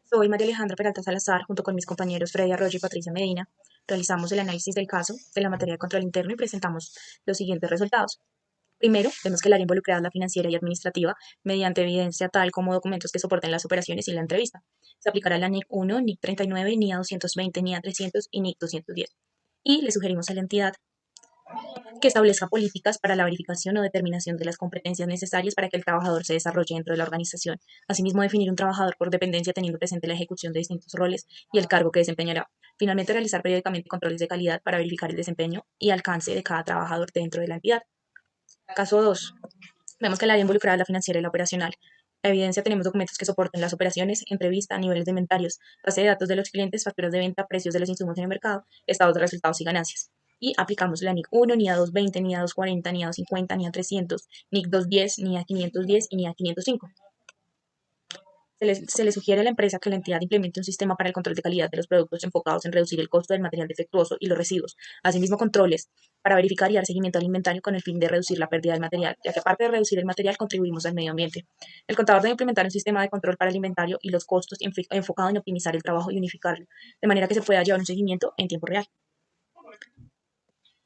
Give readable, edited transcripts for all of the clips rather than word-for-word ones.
Soy María Alejandra Peralta Salazar, junto con mis compañeros Freddy Arroyo y Patricia Medina. Realizamos el análisis del caso de la materia de control interno y presentamos los siguientes resultados. Primero, vemos que el área involucrada es la financiera y administrativa, mediante evidencia tal como documentos que soporten las operaciones y la entrevista. Se aplicará la NIC 1, NIC 39, NIA 220, NIA 300 y NIC 210. Y le sugerimos a la entidad que establezca políticas para la verificación o determinación de las competencias necesarias para que el trabajador se desarrolle dentro de la organización. Asimismo, definir un trabajador por dependencia teniendo presente la ejecución de distintos roles y el cargo que desempeñará. Finalmente, realizar periódicamente controles de calidad para verificar el desempeño y alcance de cada trabajador dentro de la entidad. Caso 2. Vemos que el área involucrada es la financiera y la operacional. La evidencia tenemos documentos que soporten las operaciones, entrevista, niveles de inventarios, base de datos de los clientes, facturas de venta, precios de los insumos en el mercado, estados de resultados y ganancias. Y aplicamos la NIC 1, NIA 220, NIA 240, NIA 250, NIA 300, NIC 210, NIA 510 y NIA 505. Se le sugiere a la empresa que la entidad implemente un sistema para el control de calidad de los productos enfocados en reducir el costo del material defectuoso y los residuos. Asimismo, controles para verificar y dar seguimiento al inventario con el fin de reducir la pérdida del material, ya que aparte de reducir el material, contribuimos al medio ambiente. El contador debe implementar un sistema de control para el inventario y los costos enfocado en optimizar el trabajo y unificarlo, de manera que se pueda llevar un seguimiento en tiempo real.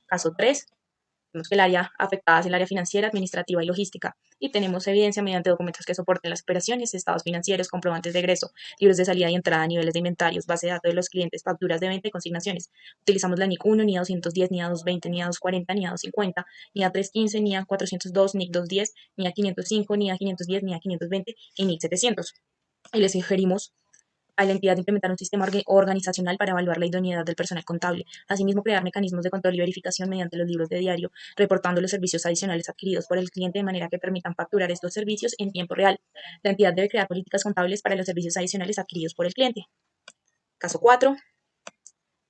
Caso 3. Vemos que el área afectada es el área financiera, administrativa y logística, y tenemos evidencia mediante documentos que soporten las operaciones, estados financieros, comprobantes de egreso, libros de salida y entrada, niveles de inventarios, base de datos de los clientes, facturas de venta y consignaciones. Utilizamos la NIC 1, NIA 210, NIA 220, NIA 240, NIA 250, NIA 315, NIA 402, NIC 210, NIA 505, NIA 510, NIA 520 y NIC 700. Y les sugerimos a la entidad de implementar un sistema organizacional para evaluar la idoneidad del personal contable. Asimismo, crear mecanismos de control y verificación mediante los libros de diario, reportando los servicios adicionales adquiridos por el cliente de manera que permitan facturar estos servicios en tiempo real. La entidad debe crear políticas contables para los servicios adicionales adquiridos por el cliente. Caso 4.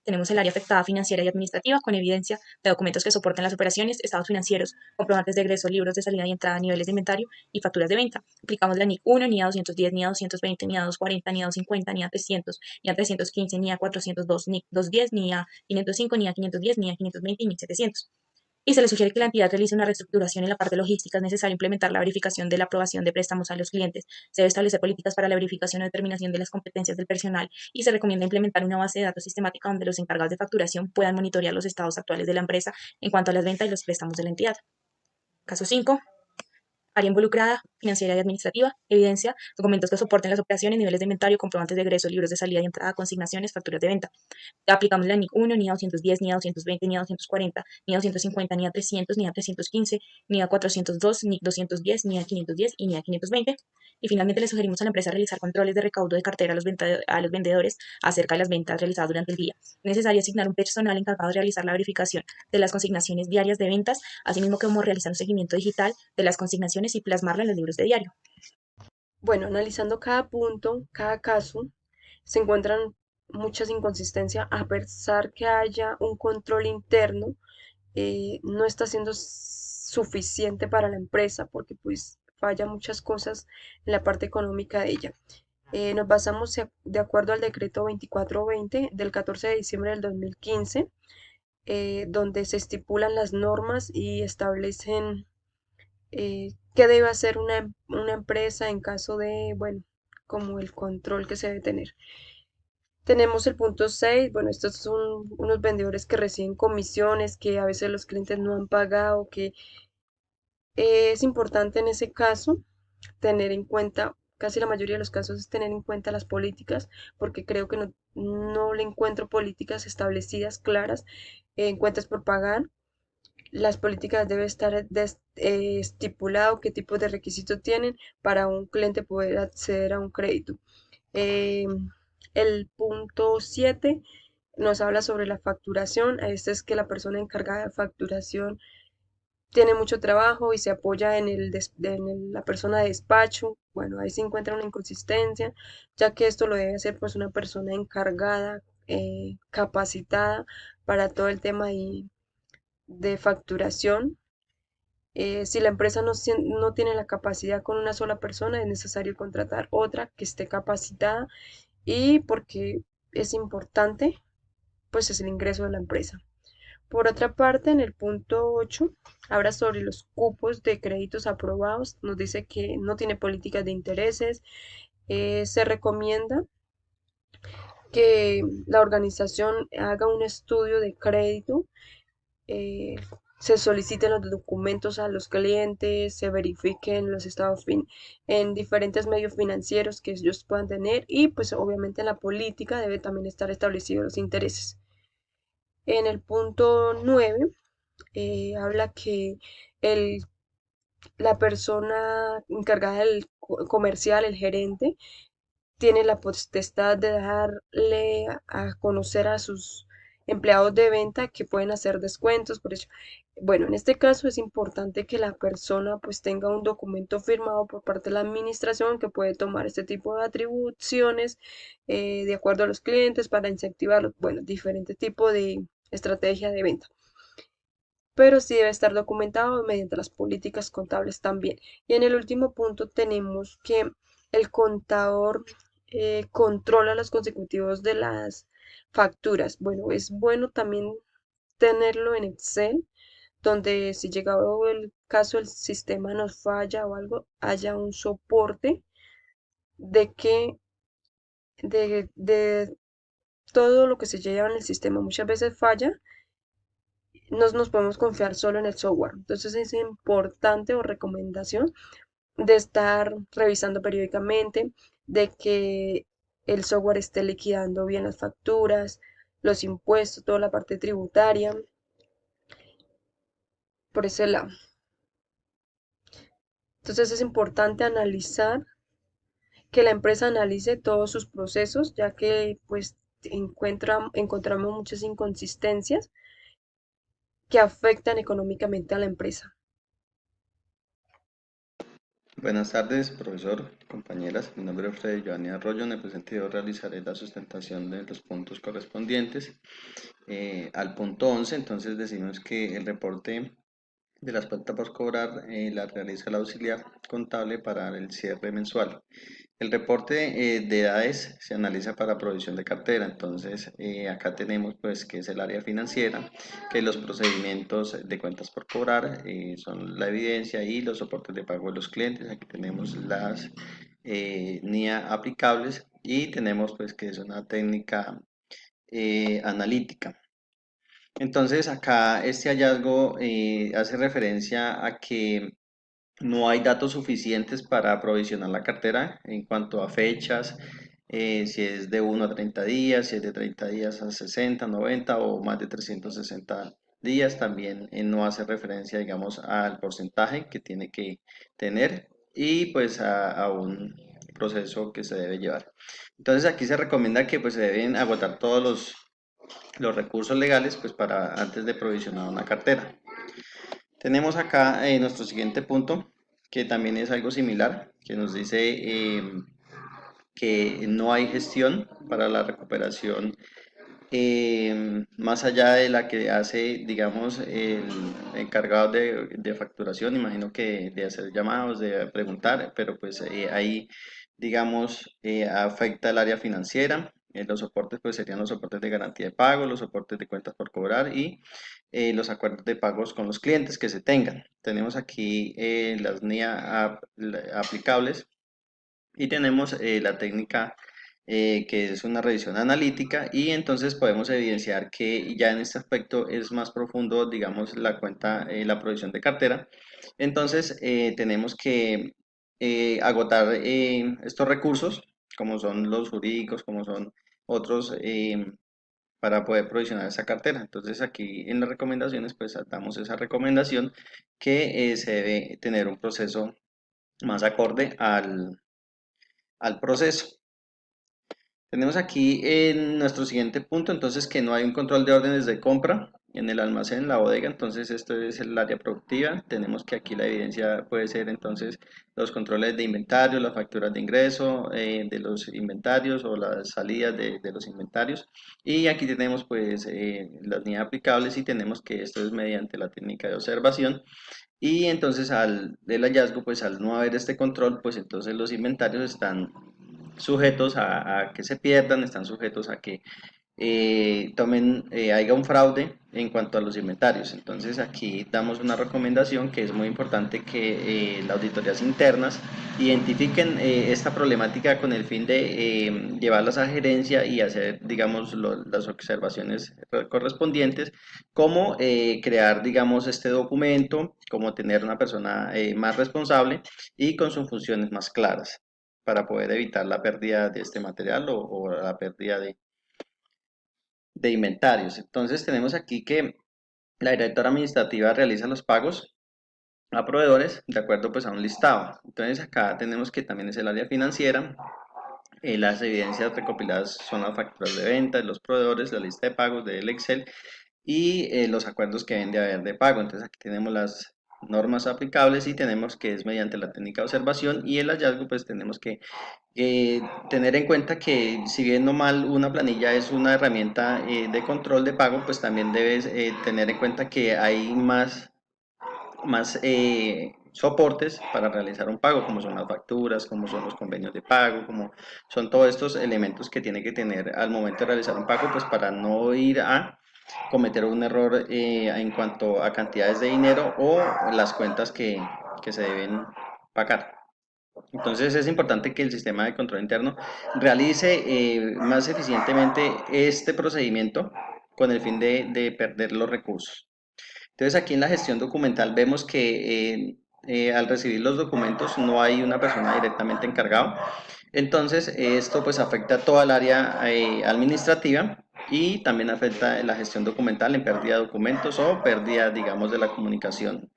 Tenemos el área afectada financiera y administrativa con evidencia de documentos que soporten las operaciones, estados financieros, comprobantes de egreso, libros de salida y entrada, niveles de inventario y facturas de venta. Aplicamos la NIC 1, NIA 210, NIA 220, NIA 240, NIA 250, NIA 300, NIA 315, NIA 402, NIC 210, NIA 505, NIA 510, NIA 520 y NIC 700. Y se le sugiere que la entidad realice una reestructuración en la parte logística. Es necesario implementar la verificación de la aprobación de préstamos a los clientes. Se debe establecer políticas para la verificación o determinación de las competencias del personal y se recomienda implementar una base de datos sistemática donde los encargados de facturación puedan monitorear los estados actuales de la empresa en cuanto a las ventas y los préstamos de la entidad. Caso 5. Área involucrada, financiera y administrativa, evidencia, documentos que soporten las operaciones, niveles de inventario, comprobantes de egreso, libros de salida y entrada, consignaciones, facturas de venta. Aplicamos la NIC 1, NIA 210, NIA 220, NIA 240, NIA 250, NIA 300, NIA 315, NIA 402, NIC 210, NIA 510 y NIA 520. Y finalmente le sugerimos a la empresa realizar controles de recaudo de cartera a los vendedores acerca de las ventas realizadas durante el día. Es necesario asignar un personal encargado de realizar la verificación de las consignaciones diarias de ventas, asimismo como realizar un seguimiento digital de las consignaciones y plasmarlo en los libros de diario. Bueno, analizando cada punto, cada caso, se encuentran muchas inconsistencias a pesar que haya un control interno, no está siendo suficiente para la empresa porque pues falla muchas cosas en la parte económica de ella. Nos basamos de acuerdo al decreto 2420 del 14 de diciembre del 2015, donde se estipulan las normas y establecen qué debe hacer una empresa en caso de, bueno, como el control que se debe tener. Tenemos el punto 6. Bueno, estos son unos vendedores que reciben comisiones que a veces los clientes no han pagado, que es importante en ese caso tener en cuenta, casi la mayoría de los casos es tener en cuenta las políticas, porque creo que no le encuentro políticas establecidas, claras, en cuentas por pagar. Las políticas debe estar estipulado qué tipo de requisitos tienen para un cliente poder acceder a un crédito. Eh, el punto 7 nos habla sobre la facturación. Este es que la persona encargada de facturación tiene mucho trabajo y se apoya la persona de despacho. Bueno, ahí se encuentra una inconsistencia, ya que esto lo debe hacer pues una persona encargada, capacitada para todo el tema de facturación. Si la empresa no tiene la capacidad con una sola persona, es necesario contratar otra que esté capacitada y porque es importante, pues es el ingreso de la empresa. Por otra parte, en el punto 8 habla sobre los cupos de créditos aprobados. Nos dice que no tiene políticas de intereses. Se recomienda que la organización haga un estudio de crédito, eh, se soliciten los documentos a los clientes, se verifiquen los estados en diferentes medios financieros que ellos puedan tener y pues obviamente en la política debe también estar establecidos los intereses. En el punto 9 habla que el, la persona encargada del comercial, el gerente, tiene la potestad de darle a conocer a sus empleados de venta que pueden hacer descuentos por eso. Bueno, en este caso es importante que la persona pues tenga un documento firmado por parte de la administración que puede tomar este tipo de atribuciones de acuerdo a los clientes para incentivar, bueno, diferentes tipos de estrategia de venta. Pero sí debe estar documentado mediante las políticas contables también. Y en el último punto tenemos que el contador controla los consecutivos de las facturas. Bueno, es bueno también tenerlo en Excel, donde si llegado el caso el sistema nos falla o algo, haya un soporte de que de todo lo que se lleva en el sistema. Muchas veces falla, no nos podemos confiar solo en el software. Entonces es importante o recomendación de estar revisando periódicamente, de que el software esté liquidando bien las facturas, los impuestos, toda la parte tributaria, por ese lado. Entonces es importante analizar, que la empresa analice todos sus procesos, ya que pues encontramos muchas inconsistencias que afectan económicamente a la empresa. Buenas tardes, profesor, compañeras. Mi nombre es Freddy Giovanni Arroyo. En el presente yo realizaré la sustentación de los puntos correspondientes al punto 11. Entonces decimos que el reporte de las cuentas por cobrar la realiza el auxiliar contable para el cierre mensual. El reporte de edades se analiza para provisión de cartera, entonces acá tenemos pues que es el área financiera, que los procedimientos de cuentas por cobrar son la evidencia y los soportes de pago de los clientes. Aquí tenemos las NIA aplicables y tenemos pues que es una técnica analítica. Entonces acá este hallazgo hace referencia a que no hay datos suficientes para aprovisionar la cartera en cuanto a fechas, si es de 1 a 30 días, si es de 30 días a 60, 90 o más de 360 días. También no hace referencia, digamos, al porcentaje que tiene que tener y pues a un proceso que se debe llevar. Entonces aquí se recomienda que pues se deben agotar todos los recursos legales pues para antes de provisionar una cartera. Tenemos acá nuestro siguiente punto, que también es algo similar, que nos dice que no hay gestión para la recuperación más allá de la que hace, digamos, el encargado de facturación. Imagino que de hacer llamados, de preguntar, pero pues ahí, digamos, afecta el área financiera. Los soportes pues serían los soportes de garantía de pago, los soportes de cuentas por cobrar y los acuerdos de pagos con los clientes que se tengan. Tenemos aquí las NIA aplicables y tenemos la técnica que es una revisión analítica, y entonces podemos evidenciar que ya en este aspecto es más profundo, digamos, la cuenta, la provisión de cartera. Entonces tenemos que agotar estos recursos, como son los jurídicos, como son otros, para poder provisionar esa cartera. Entonces aquí en las recomendaciones pues damos esa recomendación que se debe tener un proceso más acorde al proceso. Tenemos aquí en nuestro siguiente punto, entonces, que no hay un control de órdenes de compra en el almacén, en la bodega. Entonces esto es el área productiva. Tenemos que aquí la evidencia puede ser entonces los controles de inventario, las facturas de ingreso de los inventarios o las salidas de los inventarios. Y aquí tenemos pues las unidades aplicables, y tenemos que esto es mediante la técnica de observación. Y entonces al del hallazgo, pues al no haber este control, pues entonces los inventarios están sujetos a que se pierdan, están sujetos a que haya un fraude en cuanto a los inventarios. Entonces aquí damos una recomendación que es muy importante que las auditorías internas identifiquen esta problemática con el fin de llevarlas a gerencia y hacer, digamos, las observaciones correspondientes, como crear, digamos, este documento, como tener una persona más responsable y con sus funciones más claras para poder evitar la pérdida de este material o la pérdida de inventarios. Entonces tenemos aquí que la directora administrativa realiza los pagos a proveedores de acuerdo pues a un listado. Entonces acá tenemos que también es el área financiera. Las evidencias recopiladas son las facturas de venta de los proveedores, la lista de pagos del Excel y los acuerdos que deben de haber de pago. Entonces aquí tenemos las normas aplicables y tenemos que es mediante la técnica de observación y el hallazgo pues tenemos que tener en cuenta que si bien no mal una planilla es una herramienta de control de pago, pues también debes tener en cuenta que hay más soportes para realizar un pago, como son las facturas, como son los convenios de pago, como son todos estos elementos que tiene que tener al momento de realizar un pago, pues para no ir a cometer un error en cuanto a cantidades de dinero o las cuentas que se deben pagar. Entonces es importante que el sistema de control interno realice más eficientemente este procedimiento con el fin de perder los recursos. Entonces aquí en la gestión documental vemos que al recibir los documentos no hay una persona directamente encargada. Entonces esto pues afecta a toda el área administrativa y también afecta la gestión documental en pérdida de documentos o pérdida digamos de la comunicación.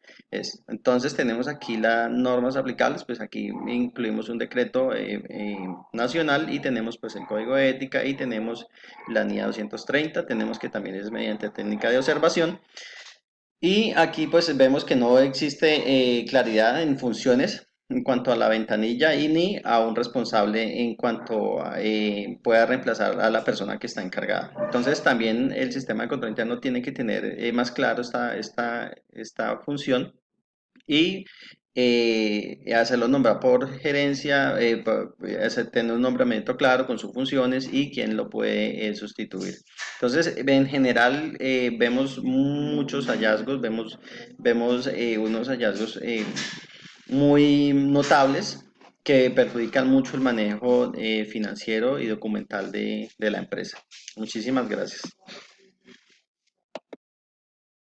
Entonces tenemos aquí las normas aplicables, pues aquí incluimos un decreto nacional y tenemos pues el código de ética y tenemos la NIA 230, tenemos que también es mediante técnica de observación y aquí pues vemos que no existe claridad en funciones en cuanto a la ventanilla y ni a un responsable en cuanto a, pueda reemplazar a la persona que está encargada. Entonces también el sistema de control interno tiene que tener más claro esta función y hacerlo nombrar por gerencia, tener un nombramiento claro con sus funciones y quién lo puede sustituir. Entonces, en general, vemos muchos hallazgos, vemos unos hallazgos muy notables que perjudican mucho el manejo financiero y documental de la empresa. Muchísimas gracias.